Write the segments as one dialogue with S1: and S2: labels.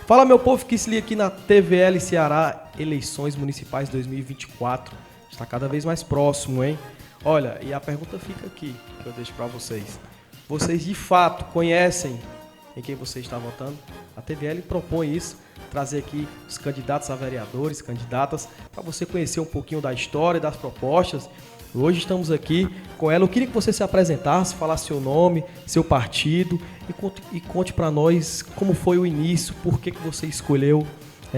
S1: Fala, meu povo que se liga aqui na TVL Ceará, eleições municipais 2024. Está cada vez mais próximo, hein? Olha, e a pergunta fica aqui, que eu deixo para vocês. Vocês de fato conhecem em quem você está votando? A TVL propõe isso, trazer aqui os candidatos a vereadores, candidatas, para você conhecer um pouquinho da história, das propostas. Hoje estamos aqui com ela. Eu queria que você se apresentasse, falasse seu nome, seu partido e conte para nós como foi o início, por que você escolheu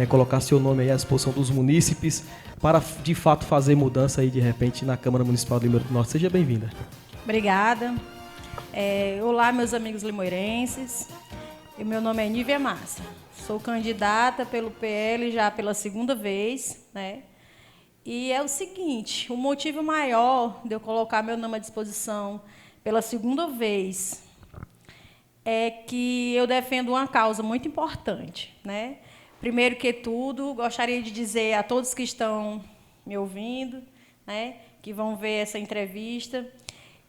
S1: colocar seu nome aí à disposição dos munícipes para, de fato, fazer mudança aí, de repente, na Câmara Municipal de Limoeiro do Norte. Seja bem-vinda.
S2: Obrigada. Olá, meus amigos limoeirenses. Meu nome é Nívia Márcia. Sou candidata pelo PL já pela segunda vez, né? E é o seguinte, o motivo maior de eu colocar meu nome à disposição pela segunda vez é que eu defendo uma causa muito importante, né? Primeiro que tudo, gostaria de dizer a todos que estão me ouvindo, né, que vão ver essa entrevista,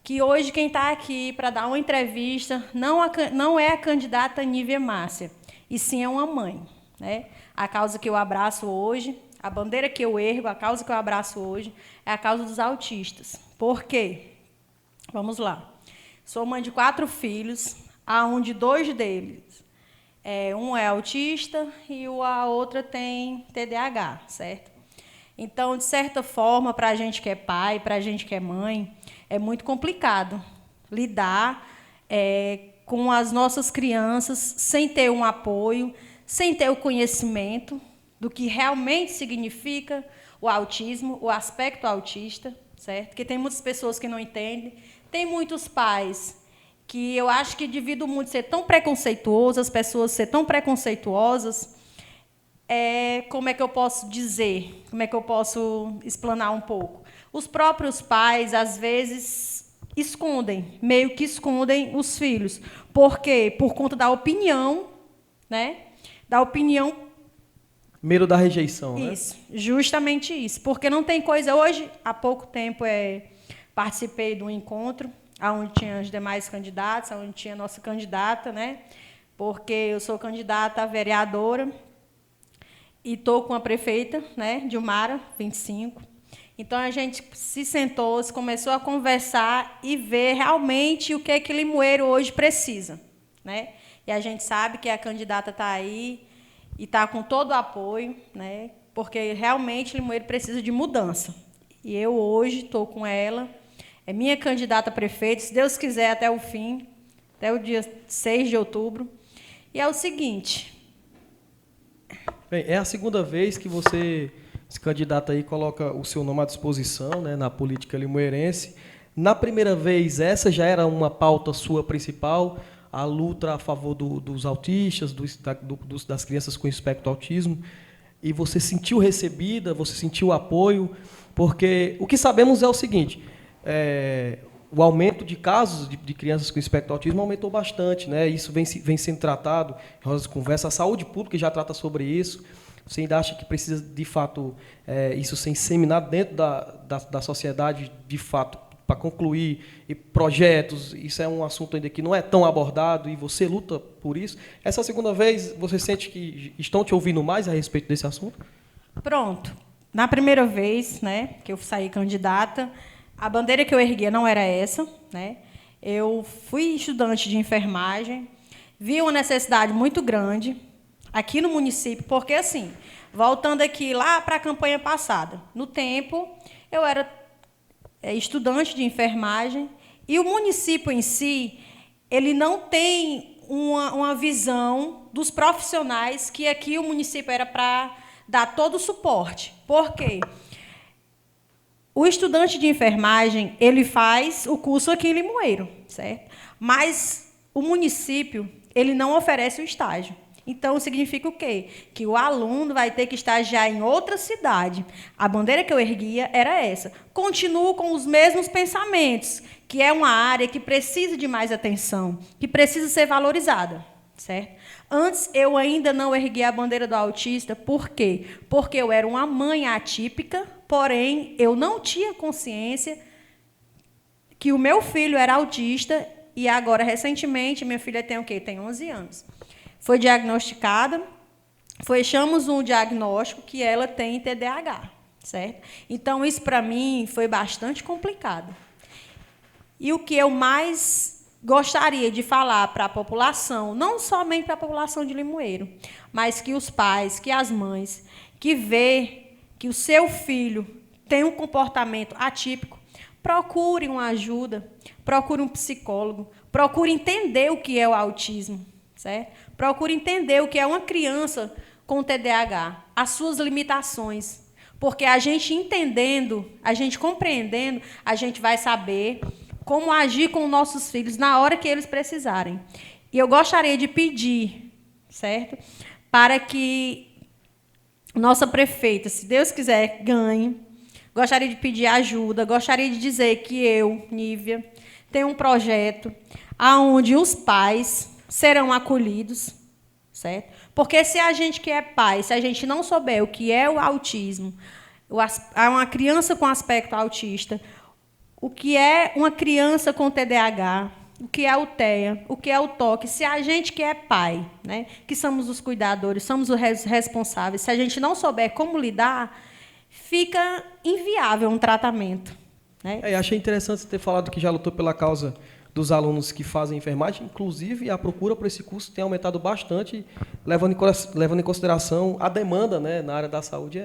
S2: que hoje quem está aqui para dar uma entrevista não é a candidata Nívia Márcia, e sim é uma mãe, né? A causa que eu abraço hoje, a bandeira que eu ergo, a causa que eu abraço hoje é a causa dos autistas. Por quê? Vamos lá. Sou mãe de 4 filhos, onde 2 deles, um é autista e a outra tem TDAH, certo? Então, de certa forma, para a gente que é pai, para a gente que é mãe, é muito complicado lidar com as nossas crianças sem ter um apoio, sem ter o conhecimento do que realmente significa o autismo, o aspecto autista, certo? Porque tem muitas pessoas que não entendem, tem muitos pais que eu acho que devido ao mundo ser tão preconceituoso, as pessoas ser tão preconceituosas, como é que eu posso dizer? Como é que eu posso explanar um pouco? Os próprios pais, às vezes, meio que escondem os filhos. Por quê? Por conta da opinião, né? Da opinião.
S1: Medo da rejeição, né?
S2: Isso, justamente isso. Porque não tem coisa... Hoje, há pouco tempo, participei de um encontro onde tinha os demais candidatos, onde tinha a nossa candidata, né? Porque eu sou candidata a vereadora e estou com a prefeita, né, Dilmara, 25. Então, a gente se sentou, começou a conversar e ver realmente o que Limoeiro hoje precisa, né? E a gente sabe que a candidata está aí e está com todo o apoio, né? Porque realmente Limoeiro precisa de mudança. E eu hoje estou com ela, é minha candidata a prefeito, se Deus quiser, até o fim, até o dia 6 de outubro. E é o seguinte...
S1: Bem, é a segunda vez que você, esse candidato aí, coloca o seu nome à disposição, né, na política limoeirense. Na primeira vez, essa já era uma pauta sua principal, a luta a favor dos autistas, das crianças com espectro autismo, e você sentiu recebida, você sentiu apoio, porque o que sabemos é o seguinte, o aumento de casos de crianças com espectro autismo aumentou bastante, né? Isso vem sendo tratado em rodas de conversa. A saúde pública já trata sobre isso. Você ainda acha que precisa, de fato, isso ser inseminado dentro da sociedade, de fato, para concluir e projetos? Isso é um assunto ainda que não é tão abordado e você luta por isso. Essa segunda vez, você sente que estão te ouvindo mais a respeito desse assunto?
S2: Pronto. Na primeira vez, né, que eu saí candidata, a bandeira que eu erguia não era essa, né? Eu fui estudante de enfermagem, vi uma necessidade muito grande aqui no município, porque, assim, voltando aqui lá para a campanha passada, no tempo, eu era estudante de enfermagem e o município em si, ele não tem uma visão dos profissionais que aqui o município era para dar todo o suporte. Por quê? O estudante de enfermagem, ele faz o curso aqui em Limoeiro, certo? Mas o município, ele não oferece o estágio. Então, significa o quê? Que o aluno vai ter que estagiar em outra cidade. A bandeira que eu erguia era essa. Continuo com os mesmos pensamentos, que é uma área que precisa de mais atenção, que precisa ser valorizada, certo? Antes, eu ainda não ergui a bandeira do autista. Por quê? Porque eu era uma mãe atípica, porém, eu não tinha consciência que o meu filho era autista e agora, recentemente, minha filha tem o quê? Tem 11 anos. Foi diagnosticada fechamos um diagnóstico que ela tem TDAH, certo? Então, isso para mim foi bastante complicado. E o que eu mais gostaria de falar para a população, não somente para a população de Limoeiro, mas que os pais, que as mães, que vê que o seu filho tem um comportamento atípico, procure uma ajuda, procure um psicólogo, procure entender o que é o autismo, certo? Procure entender o que é uma criança com TDAH, as suas limitações, porque a gente entendendo, a gente compreendendo, a gente vai saber como agir com nossos filhos na hora que eles precisarem. E eu gostaria de pedir, certo? Para que nossa prefeita, se Deus quiser, ganhe. Gostaria de pedir ajuda, gostaria de dizer que eu, Nívia, tenho um projeto onde os pais serão acolhidos, certo? Porque se a gente que é pai, se a gente não souber o que é o autismo, uma criança com aspecto autista, o que é uma criança com TDAH, o que é o TEA, o que é o TOC, se a gente que é pai, né, que somos os cuidadores, somos os responsáveis, se a gente não souber como lidar, fica inviável um tratamento. Né?
S1: Achei interessante você ter falado que já lutou pela causa dos alunos que fazem enfermagem, inclusive a procura por esse curso tem aumentado bastante, levando em consideração a demanda, né, na área da saúde,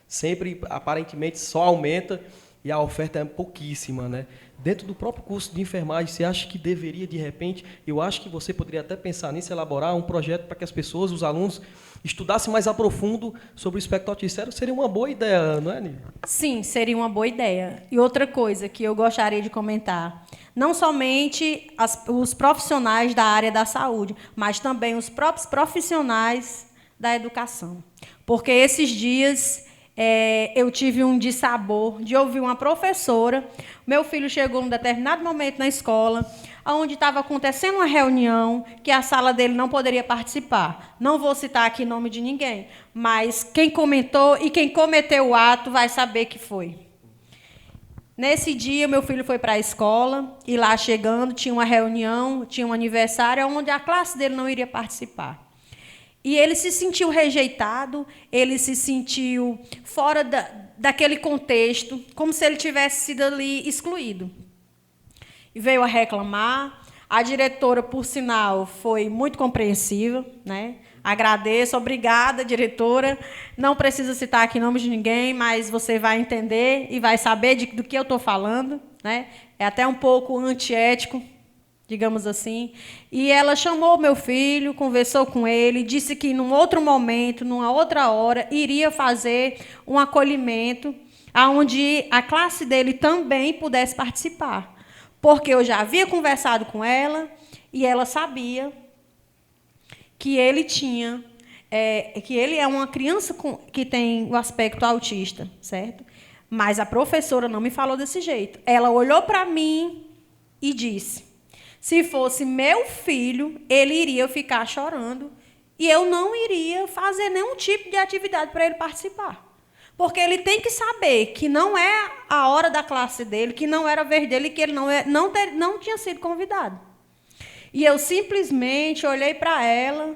S1: sempre, aparentemente, só aumenta, e a oferta é pouquíssima, né? Dentro do próprio curso de enfermagem, você acha que deveria, de repente, eu acho que você poderia até pensar nisso, elaborar um projeto para que as pessoas, os alunos, estudassem mais a profundo sobre o espectro autista? Seria uma boa ideia, não é, Nívia?
S2: Sim, seria uma boa ideia. E outra coisa que eu gostaria de comentar, não somente os profissionais da área da saúde, mas também os próprios profissionais da educação. Porque esses dias eu tive um dissabor de ouvir uma professora. Meu filho chegou num determinado momento na escola, onde estava acontecendo uma reunião que a sala dele não poderia participar. Não vou citar aqui nome de ninguém, mas quem comentou e quem cometeu o ato vai saber que foi. Nesse dia, meu filho foi para a escola e lá chegando tinha uma reunião, tinha um aniversário onde a classe dele não iria participar. E ele se sentiu rejeitado, ele se sentiu fora daquele contexto, como se ele tivesse sido ali excluído. E veio a reclamar. A diretora, por sinal, foi muito compreensiva, né? Agradeço, obrigada, diretora. Não precisa citar aqui nomes de ninguém, mas você vai entender e vai saber do que eu estou falando, né? É até um pouco antiético, digamos assim. E ela chamou meu filho, conversou com ele, disse que num outro momento, numa outra hora, iria fazer um acolhimento onde a classe dele também pudesse participar. Porque eu já havia conversado com ela e ela sabia que ele tinha, que ele é uma criança que tem o aspecto autista, certo? Mas a professora não me falou desse jeito. Ela olhou para mim e disse: se fosse meu filho, ele iria ficar chorando e eu não iria fazer nenhum tipo de atividade para ele participar. Porque ele tem que saber que não é a hora da classe dele, que não era a vez dele, que ele não tinha sido convidado. E eu simplesmente olhei para ela,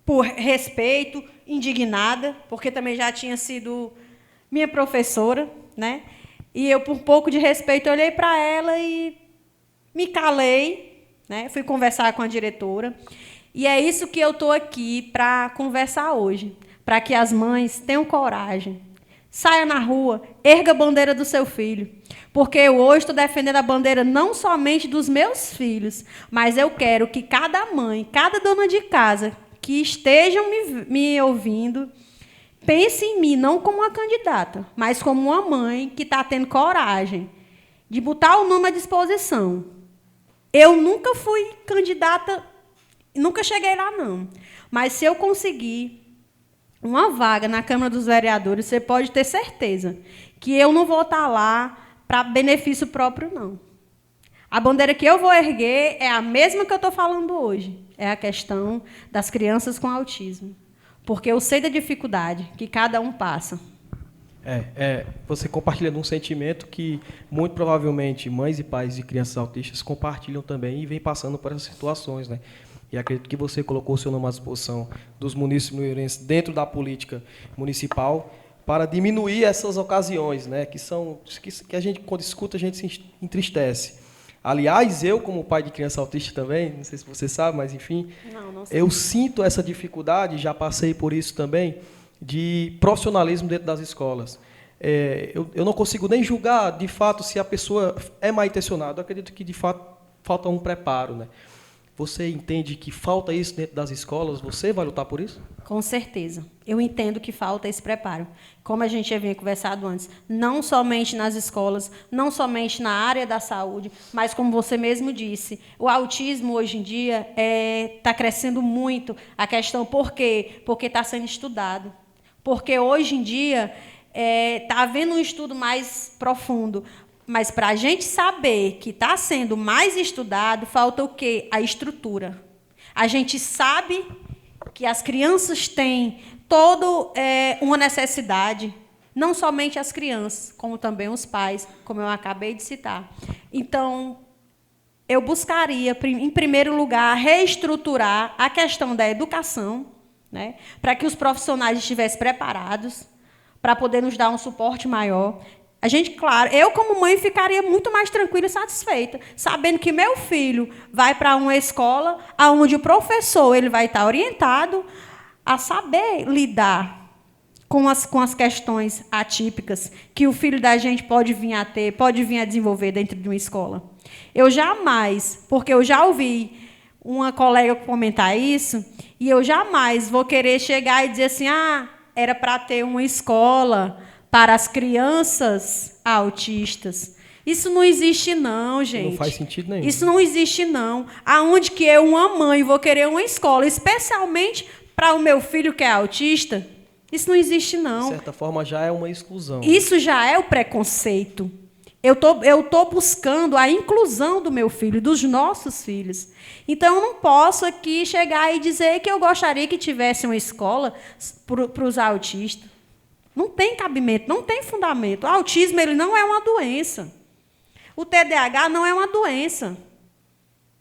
S2: por respeito, indignada, porque também já tinha sido minha professora, né? E eu, por um pouco de respeito, olhei para ela e me calei, né? Fui conversar com a diretora. E é isso que eu estou aqui para conversar hoje, para que as mães tenham coragem. Saia na rua, erga a bandeira do seu filho. Porque eu hoje estou defendendo a bandeira não somente dos meus filhos, mas eu quero que cada mãe, cada dona de casa que estejam me ouvindo, pense em mim não como uma candidata, mas como uma mãe que está tendo coragem de botar o nome à disposição. Eu nunca fui candidata, nunca cheguei lá, não. Mas se eu conseguir uma vaga na Câmara dos Vereadores, você pode ter certeza que eu não vou estar lá para benefício próprio, não. A bandeira que eu vou erguer é a mesma que eu estou falando hoje. É a questão das crianças com autismo. Porque eu sei da dificuldade que cada um passa.
S1: Você compartilha de um sentimento que, muito provavelmente, mães e pais de crianças autistas compartilham também e vêm passando por essas situações, né? e acredito que você colocou o seu nome à disposição dos munícipes limoeirenses dentro da política municipal para diminuir essas ocasiões, né, que a gente, quando escuta, a gente se entristece. Aliás, eu, como pai de criança autista também, não sei se você sabe, mas enfim,
S2: Não sei.
S1: eu sinto essa dificuldade, já passei por isso também, de profissionalismo dentro das escolas. Eu não consigo nem julgar, de fato, se a pessoa é mal intencionada. Eu acredito que, de fato, falta um preparo, né? Você entende que falta isso dentro das escolas? Você vai lutar por isso?
S2: Com certeza. Eu entendo que falta esse preparo. Como a gente já havia conversado antes, não somente nas escolas, não somente na área da saúde, mas como você mesmo disse, o autismo hoje em dia está crescendo muito. A questão por quê? Porque está sendo estudado. Porque hoje em dia está havendo um estudo mais profundo. Mas para a gente saber que está sendo mais estudado, falta o quê? A estrutura. A gente sabe que as crianças têm toda uma necessidade, não somente as crianças, como também os pais, como eu acabei de citar. Então, eu buscaria, em primeiro lugar, reestruturar a questão da educação, né, para que os profissionais estivessem preparados para poder nos dar um suporte maior. A gente, claro, eu como mãe ficaria muito mais tranquila e satisfeita, sabendo que meu filho vai para uma escola onde o professor ele vai estar orientado a saber lidar com as questões atípicas que o filho da gente pode vir a ter, pode vir a desenvolver dentro de uma escola. Eu jamais, porque eu já ouvi uma colega comentar isso, e eu jamais vou querer chegar e dizer assim, era para ter uma escola para as crianças autistas. Isso não existe, não, gente.
S1: Não faz sentido nenhum.
S2: Isso não existe, não. Aonde que eu, uma mãe, vou querer uma escola, especialmente para o meu filho que é autista? Isso não existe, não.
S1: De certa forma, já é uma exclusão.
S2: Isso já é o preconceito. Eu tô buscando a inclusão do meu filho, dos nossos filhos. Então, eu não posso aqui chegar e dizer que eu gostaria que tivesse uma escola para os autistas. Não tem cabimento, não tem fundamento. O autismo ele não é uma doença. O TDAH não é uma doença.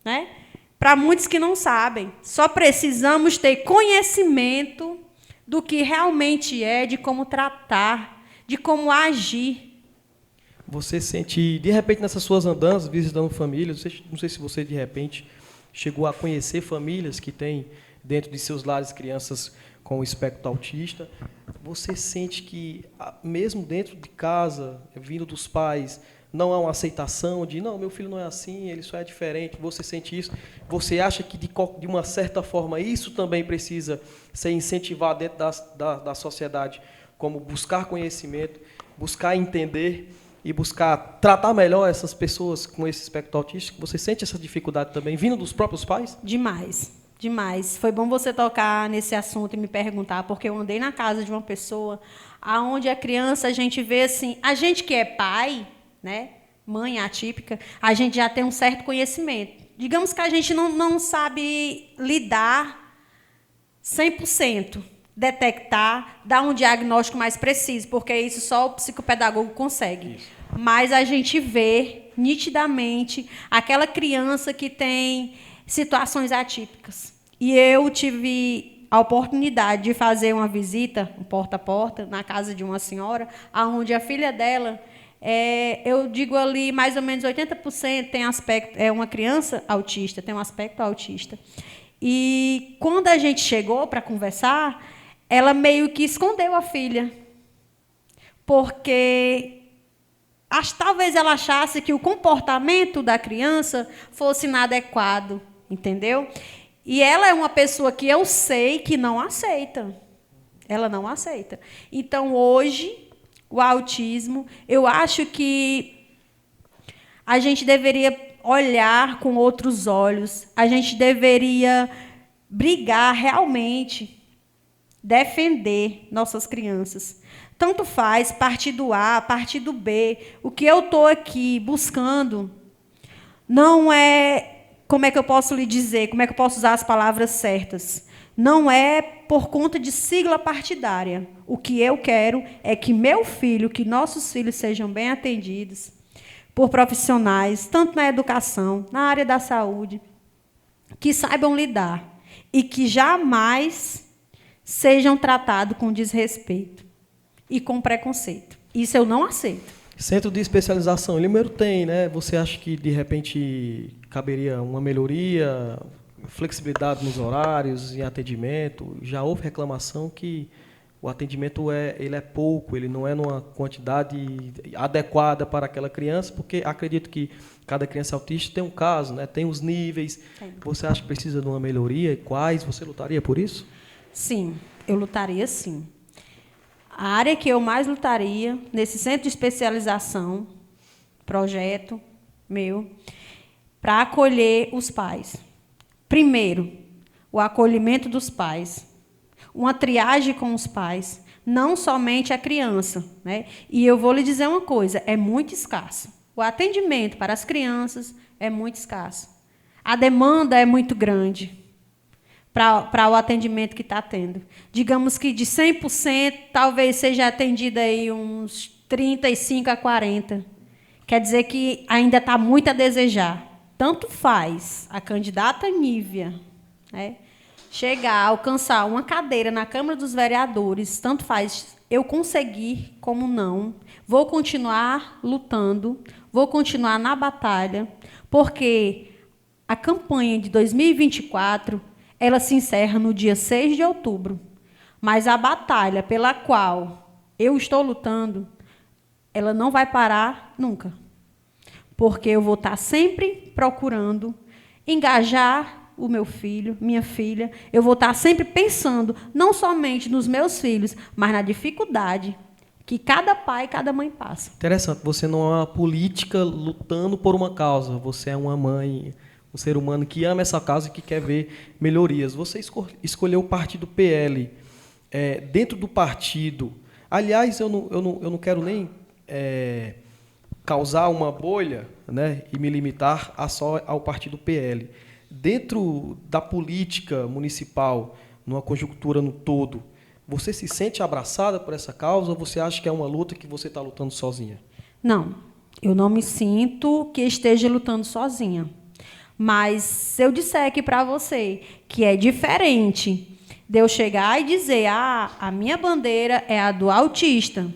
S2: Né? Para muitos que não sabem, só precisamos ter conhecimento do que realmente é, de como tratar, de como agir.
S1: Você sente, de repente, nessas suas andanças, visitando famílias, não sei se você, de repente, chegou a conhecer famílias que têm dentro de seus lares crianças com o espectro autista, você sente que, mesmo dentro de casa, vindo dos pais, não há uma aceitação de, não, meu filho não é assim, ele só é diferente, você sente isso? Você acha que, de uma certa forma, isso também precisa ser incentivado dentro da sociedade, como buscar conhecimento, buscar entender e buscar tratar melhor essas pessoas com esse espectro autista? Você sente essa dificuldade também, vindo dos próprios pais?
S2: Demais. Demais. Foi bom você tocar nesse assunto e me perguntar, porque eu andei na casa de uma pessoa onde a criança, a gente vê assim, a gente que é pai, né, mãe atípica, a gente já tem um certo conhecimento. Digamos que a gente não sabe lidar 100%, detectar, dar um diagnóstico mais preciso, porque isso só o psicopedagogo consegue. Isso. Mas a gente vê nitidamente aquela criança que tem situações atípicas. E eu tive a oportunidade de fazer uma visita, um porta a porta, na casa de uma senhora, onde a filha dela, eu digo ali, mais ou menos 80% tem aspecto, é uma criança autista, tem um aspecto autista. E quando a gente chegou para conversar, ela meio que escondeu a filha, porque talvez ela achasse que o comportamento da criança fosse inadequado. Entendeu? E ela é uma pessoa que eu sei que não aceita. Ela não aceita. Então, hoje, o autismo, eu acho que a gente deveria olhar com outros olhos, a gente deveria brigar realmente, defender nossas crianças. Tanto faz partido A, partido B. O que eu estou aqui buscando não é... Como é que eu posso lhe dizer? Como é que eu posso usar as palavras certas? Não é por conta de sigla partidária. O que eu quero é que meu filho, que nossos filhos sejam bem atendidos por profissionais, tanto na educação, na área da saúde, que saibam lidar e que jamais sejam tratados com desrespeito e com preconceito. Isso eu não aceito.
S1: Centro de especialização, Limoeiro tem, né? Você acha que, de repente, caberia uma melhoria, flexibilidade nos horários, em atendimento? Já houve reclamação que o atendimento ele é pouco, ele não é numa quantidade adequada para aquela criança, porque acredito que cada criança autista tem um caso, né? Tem os níveis. Sim. Você acha que precisa de uma melhoria? E quais? Você lutaria por isso?
S2: Sim, eu lutaria sim. A área que eu mais lutaria nesse centro de especialização, projeto meu, para acolher os pais. Primeiro, o acolhimento dos pais. Uma triagem com os pais, não somente a criança, né? E eu vou lhe dizer uma coisa, é muito escasso. O atendimento para as crianças é muito escasso. A demanda é muito grande para o atendimento que está tendo. Digamos que de 100%, talvez seja atendido aí uns 35 a 40. Quer dizer que ainda está muito a desejar. Tanto faz a candidata Nívia, né, chegar a alcançar uma cadeira na Câmara dos Vereadores, tanto faz eu conseguir como não, vou continuar lutando, vou continuar na batalha, porque a campanha de 2024, ela se encerra no dia 6 de outubro, mas a batalha pela qual eu estou lutando, ela não vai parar nunca, porque eu vou estar sempre procurando engajar o meu filho, minha filha, eu vou estar sempre pensando, não somente nos meus filhos, mas na dificuldade que cada pai e cada mãe passa.
S1: Interessante, você não é uma política lutando por uma causa, você é uma mãe, um ser humano que ama essa causa e que quer ver melhorias. Você escolheu o partido PL. Dentro do partido, aliás, eu não quero nem causar uma bolha, né, e me limitar só ao partido PL. Dentro da política municipal, numa conjuntura no todo, você se sente abraçada por essa causa ou você acha que é uma luta que você está lutando sozinha?
S2: Não, eu não me sinto que esteja lutando sozinha. Mas se eu disser aqui para você que é diferente de eu chegar e dizer a minha bandeira é a do autista,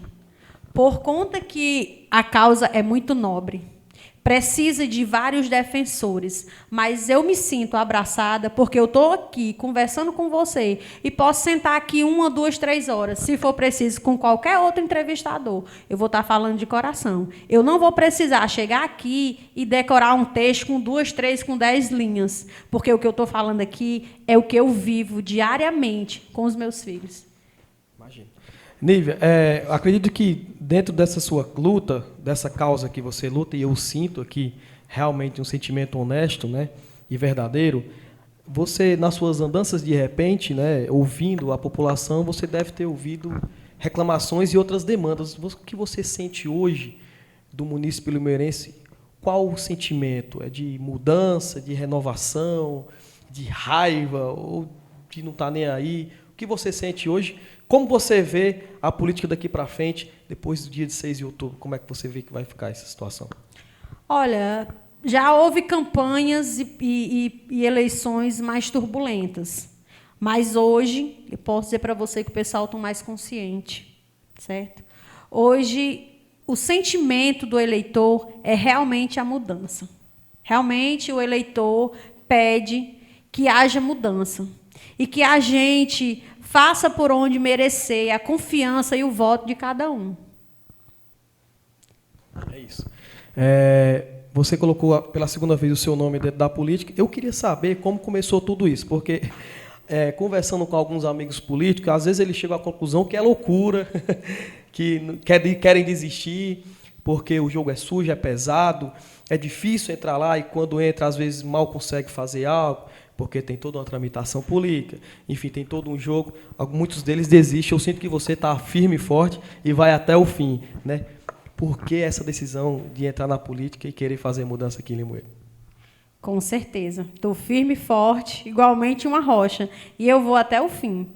S2: por conta que a causa é muito nobre, precisa de vários defensores, mas eu me sinto abraçada porque eu estou aqui conversando com você e posso sentar aqui 1, 2, 3 horas, se for preciso, com qualquer outro entrevistador. Eu vou estar falando de coração. Eu não vou precisar chegar aqui e decorar um texto com 2, 3, com 10 linhas, porque o que eu estou falando aqui é o que eu vivo diariamente com os meus filhos.
S1: Imagina. Nívia, acredito que dentro dessa sua luta, dessa causa que você luta, e eu sinto aqui realmente um sentimento honesto, né, e verdadeiro, você, nas suas andanças de repente, né, ouvindo a população, você deve ter ouvido reclamações e outras demandas. O que você sente hoje do município limeirense? Qual o sentimento? É de mudança, de renovação, de raiva, ou de não estar nem aí? O que você sente hoje? Como você vê a política daqui para frente, depois do dia de 6 de outubro? Como é que você vê que vai ficar essa situação?
S2: Olha, já houve campanhas e eleições mais turbulentas. Mas hoje, eu posso dizer para você que o pessoal está mais consciente, certo? Hoje, o sentimento do eleitor é realmente a mudança. Realmente, o eleitor pede que haja mudança. E que a gente faça por onde merecer a confiança e o voto de cada um.
S1: É isso. Você colocou pela segunda vez o seu nome dentro da política. Eu queria saber como começou tudo isso, porque conversando com alguns amigos políticos, às vezes eles chegam à conclusão que é loucura, que querem desistir, porque o jogo é sujo, é pesado, é difícil entrar lá e quando entra, às vezes mal consegue fazer algo, porque tem toda uma tramitação política, enfim, tem todo um jogo. Muitos deles desistem. Eu sinto que você está firme e forte e vai até o fim, né? Por que essa decisão de entrar na política e querer fazer mudança aqui em Limoeiro?
S2: Com certeza. Estou firme e forte, igualmente uma rocha, e eu vou até o fim.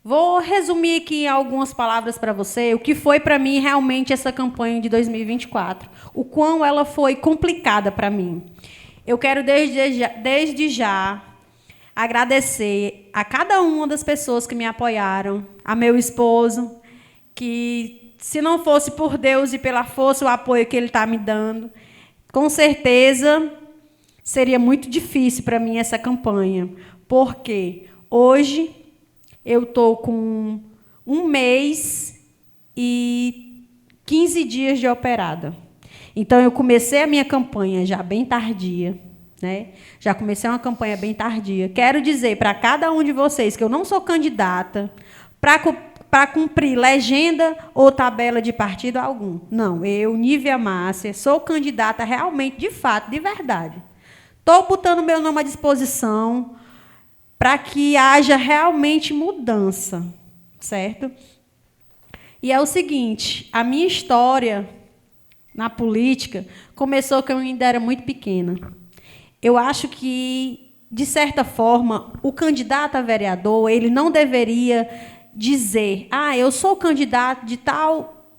S2: Vou resumir aqui algumas palavras para você, o que foi para mim realmente essa campanha de 2024, o quão ela foi complicada para mim. Eu quero desde já agradecer a cada uma das pessoas que me apoiaram, a meu esposo, que se não fosse por Deus e pela força, o apoio que ele está me dando, com certeza seria muito difícil para mim essa campanha, porque hoje eu estou com 1 mês e 15 dias de operada. Então, eu comecei a minha campanha já bem tardia, né? Já comecei uma campanha bem tardia. Quero dizer para cada um de vocês que eu não sou candidata para cumprir legenda ou tabela de partido algum. Não, eu, Nívia Márcia, sou candidata realmente, de fato, de verdade. Estou botando meu nome à disposição para que haja realmente mudança, certo? E é o seguinte, a minha história na política começou quando eu ainda era muito pequena. Eu acho que, de certa forma, o candidato a vereador, ele não deveria dizer, eu sou candidato de tal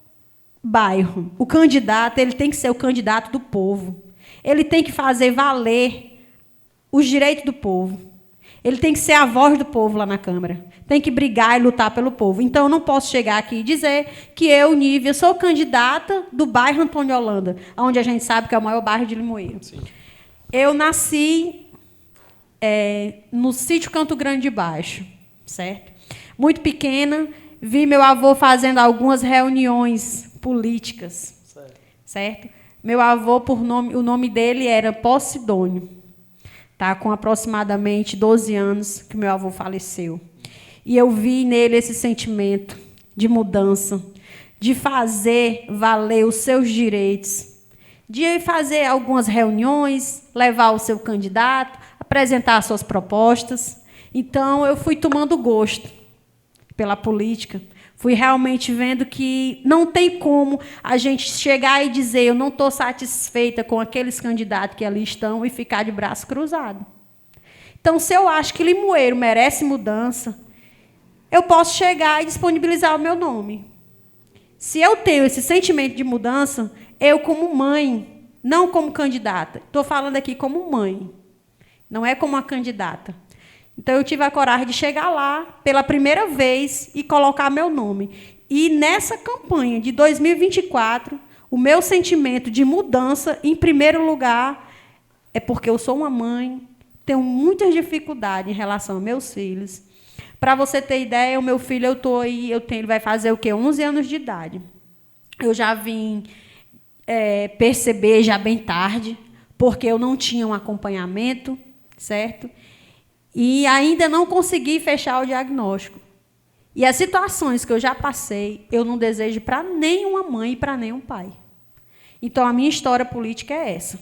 S2: bairro. O candidato, ele tem que ser o candidato do povo. Ele tem que fazer valer os direitos do povo. Ele tem que ser a voz do povo lá na Câmara. Tem que brigar e lutar pelo povo. Então, eu não posso chegar aqui e dizer que eu, Nívia, sou candidata do bairro Antônio Holanda, onde a gente sabe que é o maior bairro de Limoeiro. Sim. Eu nasci no sítio Canto Grande de Baixo, certo? Muito pequena, vi meu avô fazendo algumas reuniões políticas, certo? Meu avô, o nome dele era Posidônio. Tá, com aproximadamente 12 anos que meu avô faleceu. E eu vi nele esse sentimento de mudança, de fazer valer os seus direitos, de fazer algumas reuniões, levar o seu candidato, apresentar as suas propostas. Então, eu fui tomando gosto pela política. Fui realmente vendo que não tem como a gente chegar e dizer eu não estou satisfeita com aqueles candidatos que ali estão e ficar de braço cruzado. Então, se eu acho que Limoeiro merece mudança, eu posso chegar e disponibilizar o meu nome. Se eu tenho esse sentimento de mudança, eu como mãe, não como candidata, estou falando aqui como mãe, não é como uma candidata. Então, eu tive a coragem de chegar lá pela primeira vez e colocar meu nome. E, nessa campanha de 2024, o meu sentimento de mudança, em primeiro lugar, é porque eu sou uma mãe, tenho muitas dificuldades em relação aos meus filhos. Para você ter ideia, o meu filho, ele vai fazer o quê? 11 anos de idade. Eu já vim perceber já bem tarde, porque eu não tinha um acompanhamento, certo? E ainda não consegui fechar o diagnóstico. E as situações que eu já passei, eu não desejo para nenhuma mãe e para nenhum pai. Então, a minha história política é essa.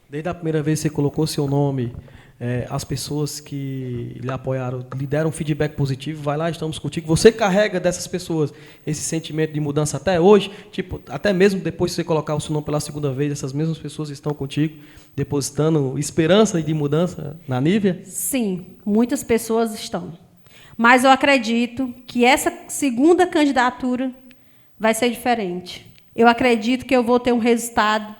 S1: Desde a primeira vez que você colocou seu nome, as pessoas que lhe apoiaram, lhe deram feedback positivo, vai lá, estamos contigo. Você carrega dessas pessoas esse sentimento de mudança até hoje? Tipo, até mesmo depois de você colocar o seu nome pela segunda vez, essas mesmas pessoas estão contigo, depositando esperança de mudança na Nívia?
S2: Sim, muitas pessoas estão. Mas eu acredito que essa segunda candidatura vai ser diferente. Eu acredito que eu vou ter um resultado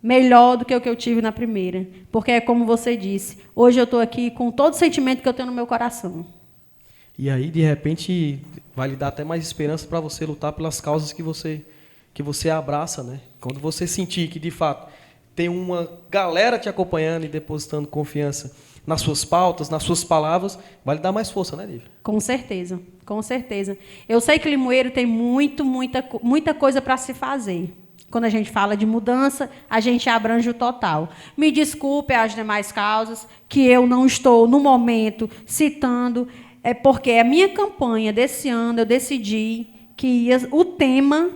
S2: melhor do que o que eu tive na primeira. Porque é como você disse, hoje eu estou aqui com todo o sentimento que eu tenho no meu coração.
S1: E aí, de repente, vai lhe dar até mais esperança para você lutar pelas causas que você abraça, né? Quando você sentir que, de fato, tem uma galera te acompanhando e depositando confiança nas suas pautas, nas suas palavras, vai lhe dar mais força, né, Nívia?
S2: Com certeza, com certeza. Eu sei que Limoeiro tem muita coisa para se fazer. Quando a gente fala de mudança, a gente abrange o total. Me desculpe as demais causas que eu não estou, no momento, citando, porque a minha campanha desse ano, eu decidi que o tema,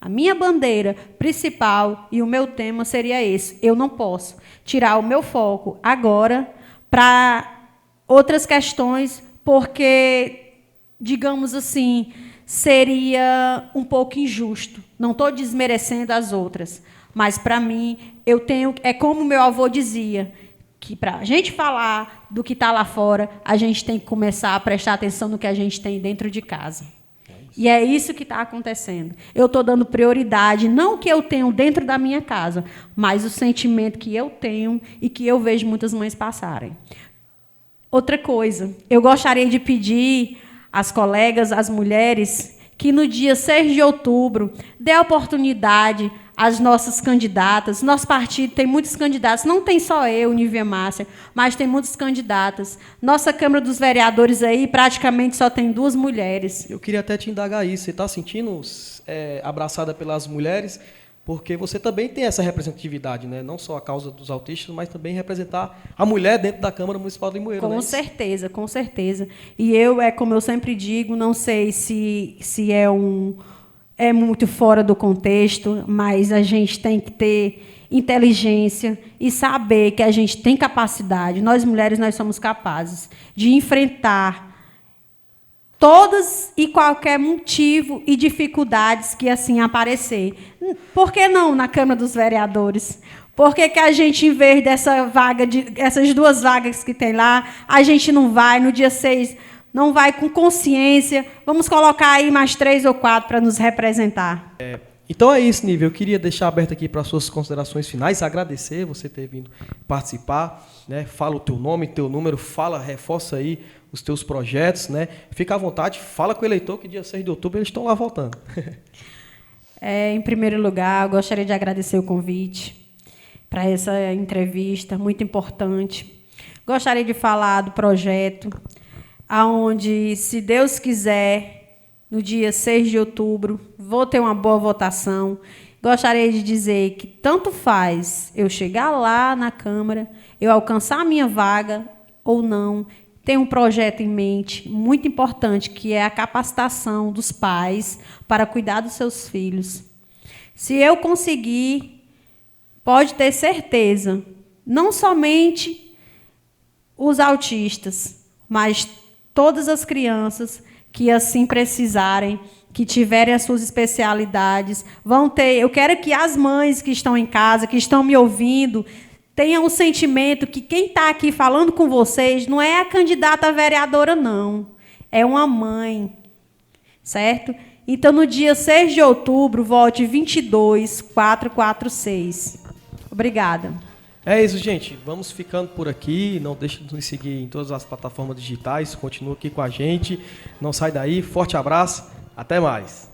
S2: a minha bandeira principal e o meu tema seria esse. Eu não posso tirar o meu foco agora para outras questões, porque, digamos assim, seria um pouco injusto. Não estou desmerecendo as outras, mas, para mim, é como meu avô dizia, que para a gente falar do que está lá fora, a gente tem que começar a prestar atenção no que a gente tem dentro de casa. E é isso que está acontecendo. Eu estou dando prioridade, não o que eu tenho dentro da minha casa, mas o sentimento que eu tenho e que eu vejo muitas mães passarem. Outra coisa, eu gostaria de pedir às colegas, às mulheres, que no dia 6 de outubro dê a oportunidade às nossas candidatas. Nosso partido tem muitos candidatos, não tem só eu, Nívia Márcia, mas tem muitos candidatas. Nossa Câmara dos Vereadores aí praticamente só tem 2 mulheres.
S1: Eu queria até te indagar isso. Você está sentindo abraçada pelas mulheres? Porque você também tem essa representatividade, né? Não só a causa dos autistas, mas também representar a mulher dentro da Câmara Municipal de Limoeiro.
S2: Com certeza, com certeza. E eu, como eu sempre digo, não sei se é muito fora do contexto, mas a gente tem que ter inteligência e saber que a gente tem capacidade. Nós, mulheres, nós somos capazes de enfrentar todos e qualquer motivo e dificuldades que assim aparecer. Por que não na Câmara dos Vereadores? Por que a gente, em vez essas 2 vagas que tem lá, a gente não vai no dia 6, não vai com consciência? Vamos colocar aí mais 3 ou 4 para nos representar.
S1: Então é isso, Nívia. Eu queria deixar aberto aqui para as suas considerações finais, agradecer você ter vindo participar, né? Fala o teu nome, teu número, reforça aí os teus projetos, né? Fica à vontade, fala com o eleitor que dia 6 de outubro eles estão lá votando.
S2: Em primeiro lugar, eu gostaria de agradecer o convite para essa entrevista muito importante. Gostaria de falar do projeto, aonde, se Deus quiser, no dia 6 de outubro, vou ter uma boa votação. Gostaria de dizer que tanto faz eu chegar lá na Câmara, eu alcançar a minha vaga ou não. Tem um projeto em mente muito importante, que é a capacitação dos pais para cuidar dos seus filhos. Se eu conseguir, pode ter certeza, não somente os autistas, mas todas as crianças que assim precisarem, que tiverem as suas especialidades, vão ter. Eu quero que as mães que estão em casa, que estão me ouvindo, tenham o sentimento que quem está aqui falando com vocês não é a candidata a vereadora, não. É uma mãe, certo? Então, no dia 6 de outubro, vote 22446. Obrigada.
S1: É isso, gente. Vamos ficando por aqui. Não deixe de nos seguir em todas as plataformas digitais. Continua aqui com a gente. Não sai daí. Forte abraço. Até mais.